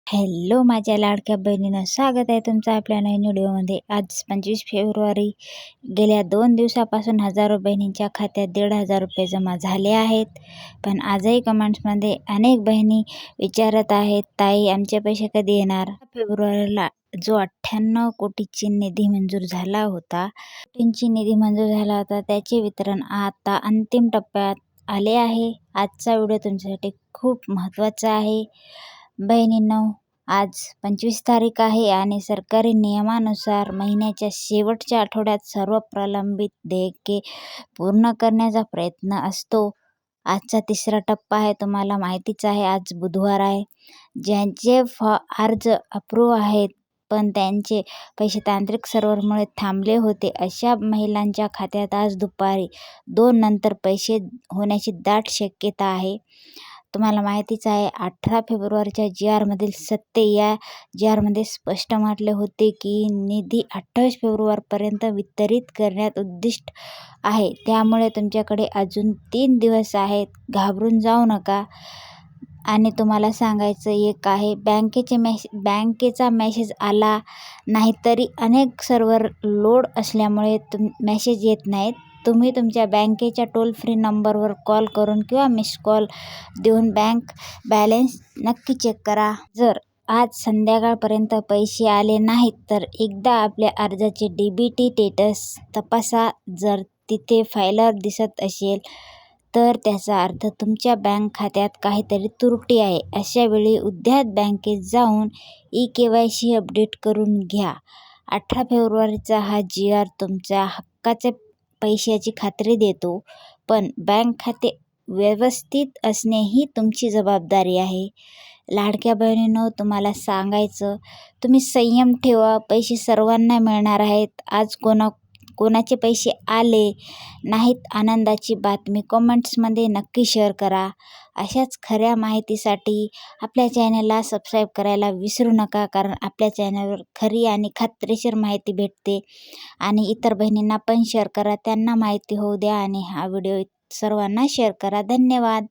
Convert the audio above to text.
Hello माझ्या लाडक्या बहिणींनो, स्वागत आहे तुमचं आपल्या नवीन व्हिडिओमध्ये। आज 25 फेब्रुवारी। गेल्या 2 दिवसापासून हजारो बहिणींच्या खात्यात 1,500 रुपये जमा झाले आहेत। पण आजही कमेंट्समध्ये अनेक बहिणी विचारत आहेत, ताई आमचे पैसे कधी येणार? फेब्रुवारीला जो 98 कोटीची निधी मंजूर झाला होता, निधी मंजूर झाला होता त्याचे वितरण आता अंतिम टप्प्यात आले आहे। आजचा व्हिडिओ तुमच्यासाठी खूप महत्त्वाचा आहे बहिणींनो। आज 25 तारीख आहे आणि सरकारी नियमानुसार महिन्याच्या शेवटच्या आठवड्यात सर्व प्रलंबित देयके पूर्ण करण्याचा प्रयत्न असतो। आजचा 3रा टप्पा आहे, तुम्हाला माहितीच आहे। आज बुधवार आहे। ज्यांचे अर्ज अप्रूव्ह आहेत पण त्यांचे पैसे तांत्रिक सर्व्हरमुळे थांबले होते, अशा महिलांच्या खात्यात आज दुपारी 2 नंतर पैसे होण्याची दाट शक्यता आहे। तुम्हाला माहितीच आहे, 18 फेब्रुवारीच्या GR-मधील सत्य या GR-मध्ये स्पष्ट म्हटले होते की निधी 28 फेब्रुवारीपर्यंत वितरित करण्यात उद्दिष्ट आहे। त्यामुळे तुमच्याकडे अजून 3 दिवस आहेत, घाबरून जाऊ नका। आणि तुम्हाला सांगायचं एक आहे, बँकेचा मेसेज आला नाही तरी अनेक सर्व्हर लोड असल्यामुळे मेसेज येत नाहीत। तुम्ही तुमच्या बँकेच्या टोल फ्री नंबरवर कॉल करून किंवा मिस कॉल देऊन बँक बॅलन्स नक्की चेक करा। जर आज संध्याकाळपर्यंत पैसे आले नाहीत तर एकदा आपल्या अर्जाचे DBT स्टेटस तपासा। जर तिथे फायलर दिसत असेल तर त्याचा अर्थ तुमच्या बँक खात्यात काहीतरी त्रुटी आहे। अशा वेळी उद्याच बँकेत जाऊन eKYC अपडेट करून घ्या। 18 फेब्रुवारीचा हा GR तुमच्या हक्काच्या पैशाची खात्री देतो, पण बँक खाते व्यवस्थित असणे ही तुमची जबाबदारी आहे। लाडक्या बहिणींनो, तुम्हाला सांगायचं, तुम्ही संयम ठेवा, पैसे सर्वांना मिळणार आहेत। आज कोणाचे पैसे आले नाहीत आनंदाची बातमी कमेंट्समध्ये नक्की शेअर करा। अशाच खऱ्या माहितीसाठी आपल्या चॅनलला सबस्क्राईब करायला विसरू नका, कारण आपल्या चॅनलवर खरी आणि खात्रीशीर माहिती भेटते। आणि इतर बहिणींना पण शेअर करा, त्यांना माहिती होऊ द्या आणि हा व्हिडिओ सर्वांना शेअर करा। धन्यवाद।